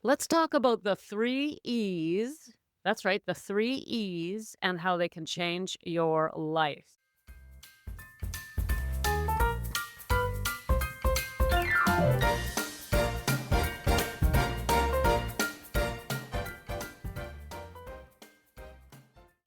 Let's talk about the three E's. That's right, the three E's and how they can change your life.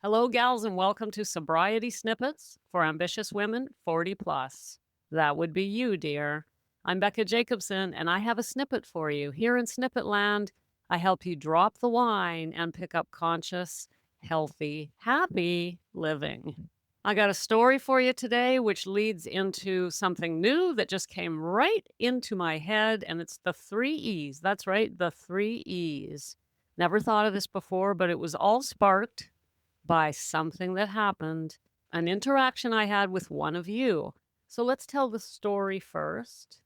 Hello, gals, and welcome to Sobriety Snippets for Ambitious Women 40 plus. That would be you, dear. I'm Becca Jacobson, and I have a snippet for you. Here in Snippet Land, I help you drop the wine and pick up conscious, healthy, happy living. I got a story for you today, which leads into something new that just came right into my head, and it's the three E's. That's right, the three E's. Never thought of this before, but it was all sparked by something that happened, an interaction I had with one of you. So let's tell the story first.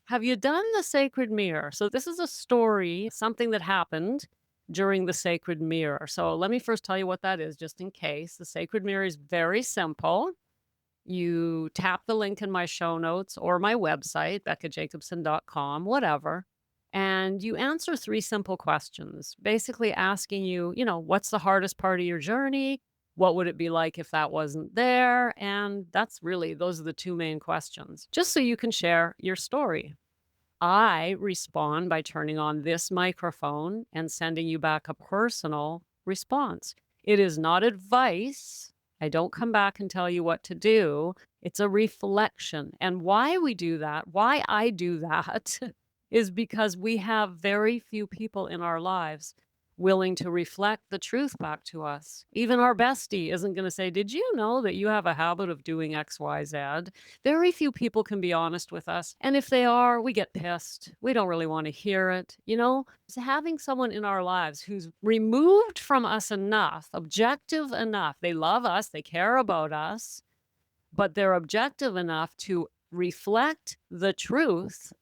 Have you done the sacred mirror? So this is a story, something that happened during the sacred mirror. So let me first tell you what that is, just in case. The sacred mirror is very simple. You tap the link in my show notes or my website, beccajacobson.com, whatever. And you answer three simple questions, basically asking you, what's the hardest part of your journey? What would it be like if that wasn't there? And those are the two main questions, just so you can share your story. I respond by turning on this microphone and sending you back a personal response. It is not advice. I don't come back and tell you what to do. It's a reflection. And why we do that, why I do that, is because we have very few people in our lives willing to reflect the truth back to us. Even our bestie isn't going to say, "Did you know that you have a habit of doing XYZ?" Very few people can be honest with us. And if they are, we get pissed. We don't really want to hear it. So having someone in our lives who's removed from us enough, objective enough, they love us, they care about us, but they're objective enough to reflect the truth,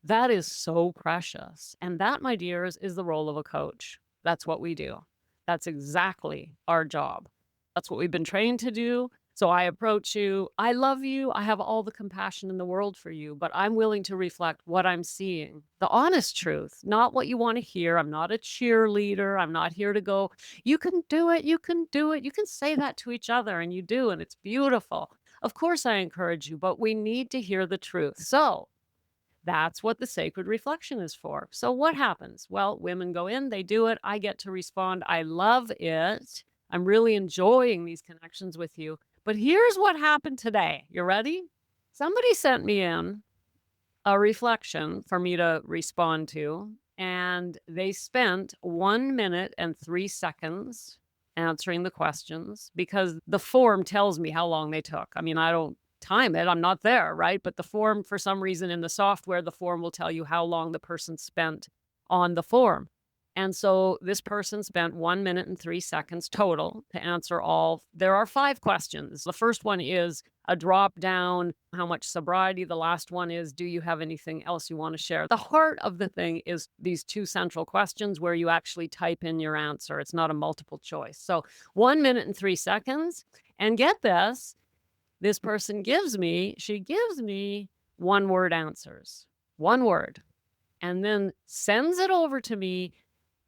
that is so precious. And that, my dears, is the role of a coach. That's what we do. That's exactly our job. That's what we've been trained to do. So I approach you. I love you. I have all the compassion in the world for you, but I'm willing to reflect what I'm seeing, the honest truth, not what you want to hear. I'm not a cheerleader. I'm not here to go, "You can do it. You can do it." You can say that to each other, and you do, and it's beautiful. Of course, I encourage you, but we need to hear the truth. So that's what the sacred reflection is for. So what happens? Well, women go in, they do it. I get to respond. I love it. I'm really enjoying these connections with you. But here's what happened today. You ready? Somebody sent me in a reflection for me to respond to, and they spent 1 minute and 3 seconds answering the questions because the form tells me how long they took. I mean, I don't time it. I'm not there, right? But the form, for some reason in the software, the form will tell you how long the person spent on the form. And so this person spent 1 minute and 3 seconds total to answer all. There are 5 questions. The first one is a drop down, how much sobriety. The last one is, do you have anything else you want to share? The heart of the thing is these two central questions where you actually type in your answer. It's not a multiple choice. So 1 minute and 3 seconds. And get this person she gives me one word answers, one word, and then sends it over to me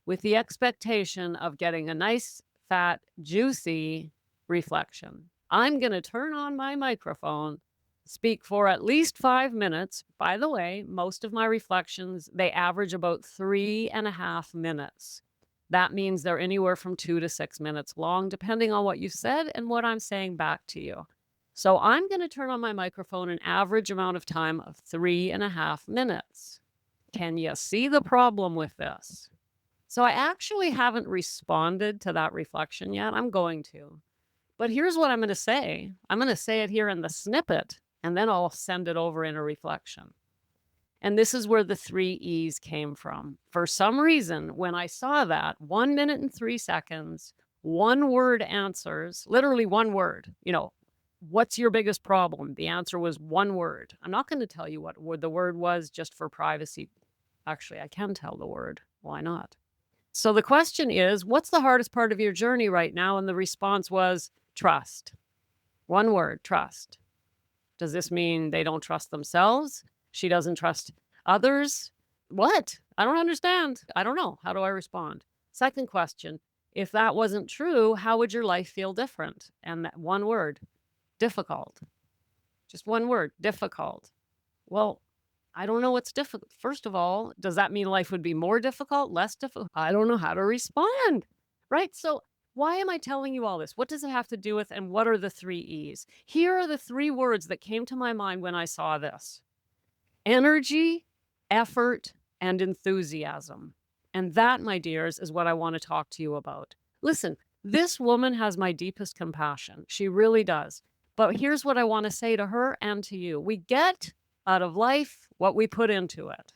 with the expectation of getting a nice, fat, juicy reflection. I'm going to turn on my microphone, speak for at least 5 minutes. By the way, most of my reflections, they average about 3.5 minutes. That means they're anywhere from 2 to 6 minutes long, depending on what you said and what I'm saying back to you. So I'm going to turn on my microphone an average amount of time of 3.5 minutes. Can you see the problem with this? So I actually haven't responded to that reflection yet. I'm going to. But here's what I'm going to say. I'm going to say it here in the snippet, and then I'll send it over in a reflection. And this is where the three E's came from. For some reason, when I saw that 1 minute and 3 seconds, one word answers, literally one word, what's your biggest problem? The answer was one word. I'm not going to tell you what the word was just for privacy. Actually, I can tell the word. Why not? So the question is, what's the hardest part of your journey right now? And the response was trust. One word, trust. Does this mean they don't trust themselves? She doesn't trust others? What? I don't understand. I don't know. How do I respond? Second question, if that wasn't true, how would your life feel different? And that one word, difficult. Just one word, difficult. Well, I don't know what's difficult. First of all, does that mean life would be more difficult, less difficult? I don't know how to respond. Right? So, why am I telling you all this? What does it have to do with, and what are the three E's? Here are the three words that came to my mind when I saw this: energy, effort, and enthusiasm. And that, my dears, is what I want to talk to you about. Listen, this woman has my deepest compassion. She really does. But here's what I want to say to her and to you: we get out of life what we put into it,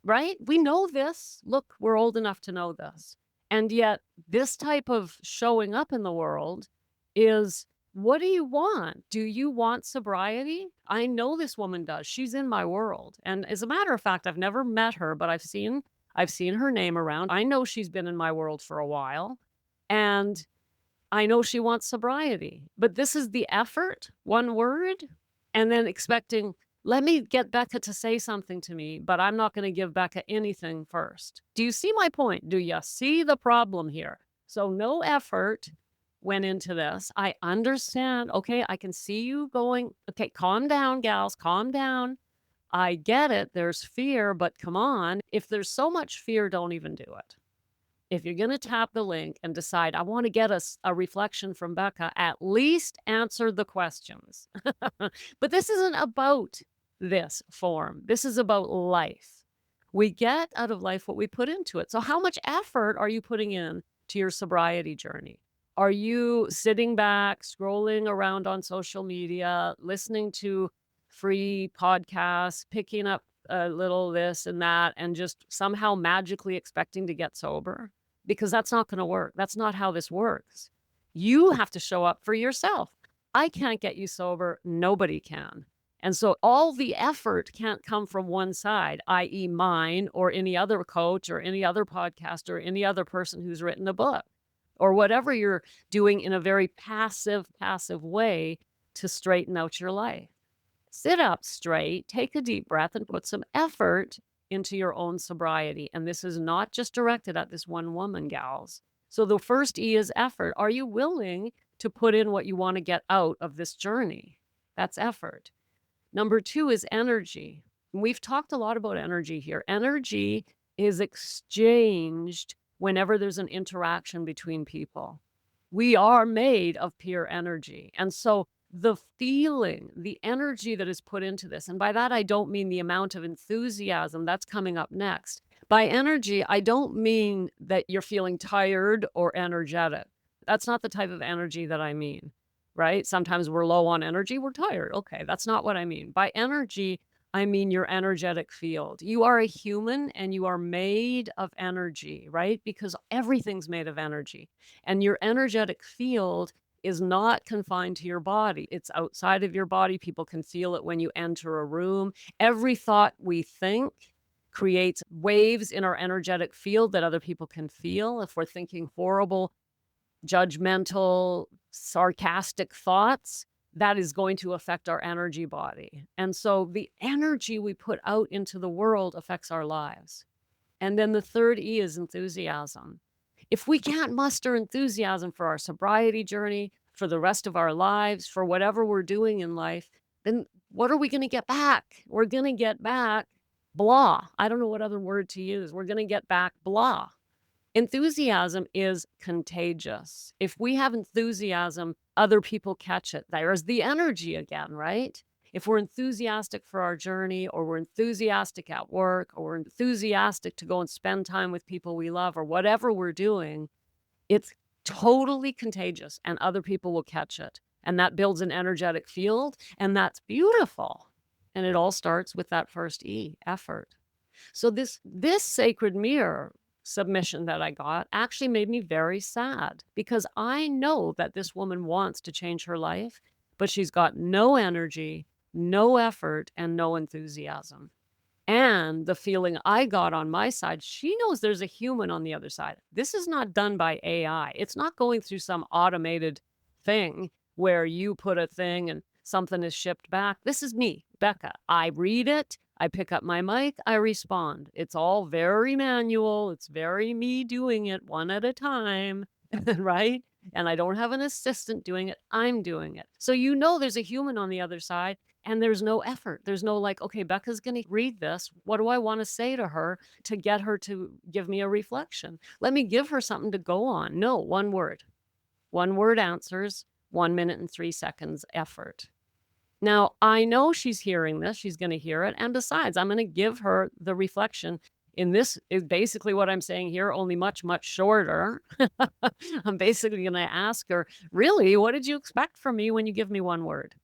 right? We know this. Look, we're old enough to know this. And yet, this type of showing up in the world is, what do you want? Do you want sobriety? I know this woman does. She's in my world. And as a matter of fact, I've never met her, but I've seen her name around. I know she's been in my world for a while. And I know she wants sobriety. But this is the effort, one word, and then expecting, let me get Becca to say something to me, but I'm not going to give Becca anything first. Do you see my point? Do you see the problem here? So no effort went into this. I understand. Okay, I can see you going, okay, calm down, gals, calm down. I get it. There's fear, but come on. If there's so much fear, don't even do it. If you're going to tap the link and decide, I want to get a reflection from Becca, at least answer the questions. But this isn't about this form. This is about life. We get out of life what we put into it. So how much effort are you putting in to your sobriety journey? Are you sitting back, scrolling around on social media, listening to free podcasts, picking up a little this and that, and just somehow magically expecting to get sober? Because that's not going to work. That's not how this works. You have to show up for yourself. I can't get you sober. Nobody can. And so all the effort can't come from one side, i.e. mine or any other coach or any other podcast or any other person who's written a book or whatever you're doing in a very passive way to straighten out your life. Sit up straight, take a deep breath, and put some effort into your own sobriety. And this is not just directed at this one woman, gals. So the first E is effort. Are you willing to put in what you want to get out of this journey? That's effort. Number two is energy. We've talked a lot about energy here. Energy is exchanged whenever there's an interaction between people. We are made of pure energy. And so the feeling, the energy that is put into this, and by that I don't mean the amount of enthusiasm, that's coming up next. By energy, I don't mean that you're feeling tired or energetic. That's not the type of energy that I mean, right? Sometimes we're low on energy, we're tired. Okay, that's not what I mean. By energy, I mean your energetic field. You are a human and you are made of energy, right? Because everything's made of energy. And your energetic field is not confined to your body. It's outside of your body. People can feel it when you enter a room. Every thought we think creates waves in our energetic field that other people can feel. If we're thinking horrible, judgmental, sarcastic thoughts, that is going to affect our energy body. And so the energy we put out into the world affects our lives. And then the third E is enthusiasm. If we can't muster enthusiasm for our sobriety journey, for the rest of our lives, for whatever we're doing in life, then what are we going to get back? We're going to get back blah. I don't know what other word to use. We're going to get back blah. Enthusiasm is contagious. If we have enthusiasm, other people catch it. There's the energy again, right? If we're enthusiastic for our journey, or we're enthusiastic at work, or we're enthusiastic to go and spend time with people we love, or whatever we're doing, it's totally contagious and other people will catch it. And that builds an energetic field, and that's beautiful. And it all starts with that first E, effort. So this sacred mirror submission that I got actually made me very sad, because I know that this woman wants to change her life, but she's got no energy, no effort, and no enthusiasm. And the feeling I got on my side, she knows there's a human on the other side. This is not done by AI. It's not going through some automated thing where you put a thing and something is shipped back. This is me, Becca. I read it. I pick up my mic, I respond. It's all very manual. It's very me doing it one at a time, right? And I don't have an assistant doing it. I'm doing it. So you know there's a human on the other side and there's no effort. There's no like, okay, Becca's going to read this. What do I want to say to her to get her to give me a reflection? Let me give her something to go on. No, one word. One word answers, 1 minute and 3 seconds effort. Now, I know she's hearing this, she's gonna hear it, and besides, I'm gonna give her the reflection. In this is basically what I'm saying here, only much, much shorter. I'm basically gonna ask her, "Really, what did you expect from me when you give me one word?"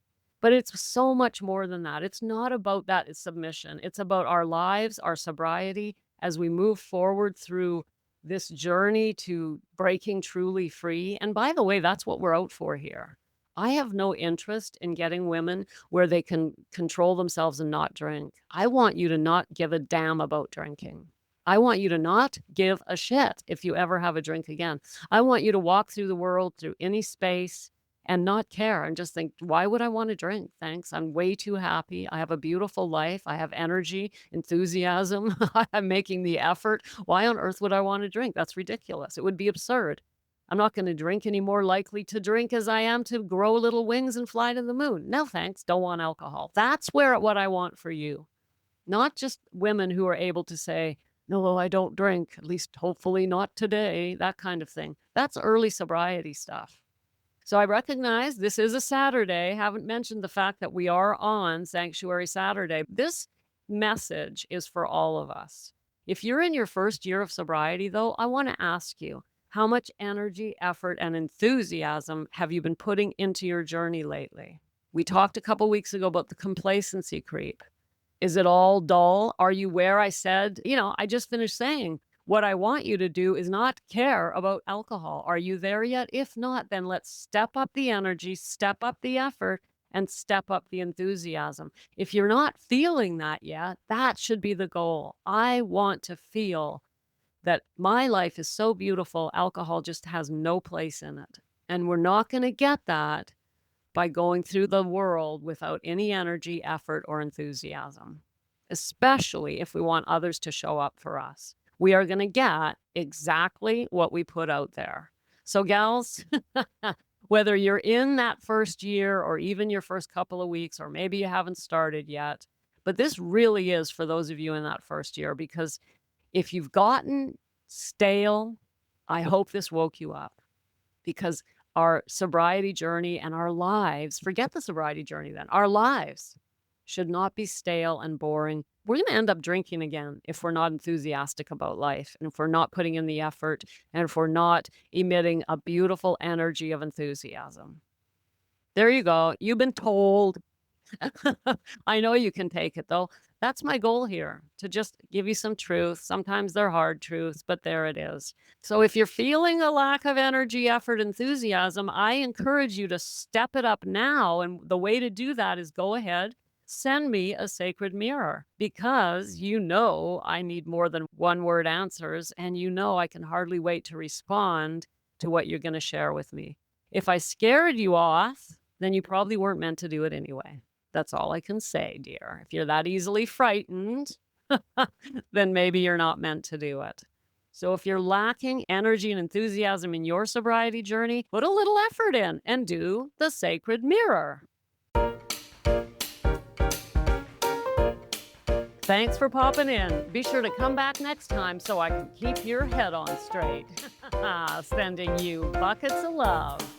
But it's so much more than that. It's not about that submission. It's about our lives, our sobriety, as we move forward through this journey to breaking truly free. And by the way, that's what we're out for here. I have no interest in getting women where they can control themselves and not drink. I want you to not give a damn about drinking. I want you to not give a shit if you ever have a drink again. I want you to walk through the world, through any space, and not care and just think, why would I want to drink? Thanks. I'm way too happy. I have a beautiful life. I have energy, enthusiasm. I'm making the effort. Why on earth would I want to drink? That's ridiculous. It would be absurd. I'm not going to drink any more likely to drink as I am to grow little wings and fly to the moon. No, thanks. Don't want alcohol. That's what I want for you. Not just women who are able to say, no, I don't drink, at least hopefully not today, that kind of thing. That's early sobriety stuff. So I recognize this is a Saturday. Haven't mentioned the fact that we are on Sanctuary Saturday. This message is for all of us. If you're in your first year of sobriety, though, I want to ask you, how much energy, effort, and enthusiasm have you been putting into your journey lately? We talked a couple weeks ago about the complacency creep. Is it all dull? Are you where I said, I just finished saying, what I want you to do is not care about alcohol. Are you there yet? If not, then let's step up the energy, step up the effort, and step up the enthusiasm. If you're not feeling that yet, that should be the goal. I want to feel that my life is so beautiful, alcohol just has no place in it. And we're not going to get that by going through the world without any energy, effort, or enthusiasm, especially if we want others to show up for us. We are going to get exactly what we put out there. So, gals, whether you're in that first year or even your first couple of weeks, or maybe you haven't started yet, but this really is for those of you in that first year, because if you've gotten stale, I hope this woke you up, because our sobriety journey and our lives, forget the sobriety journey then, our lives should not be stale and boring. We're going to end up drinking again if we're not enthusiastic about life, and if we're not putting in the effort, and if we're not emitting a beautiful energy of enthusiasm. There you go. You've been told. I know you can take it though. That's my goal here, to just give you some truth. Sometimes they're hard truths, but there it is. So if you're feeling a lack of energy, effort, enthusiasm, I encourage you to step it up now. And the way to do that is go ahead, send me a sacred mirror, because I need more than one word answers, and I can hardly wait to respond to what you're going to share with me. If I scared you off, then you probably weren't meant to do it anyway. That's all I can say, dear. If you're that easily frightened, then maybe you're not meant to do it. So if you're lacking energy and enthusiasm in your sobriety journey, put a little effort in and do the sacred mirror. Thanks for popping in. Be sure to come back next time so I can keep your head on straight. Sending you buckets of love.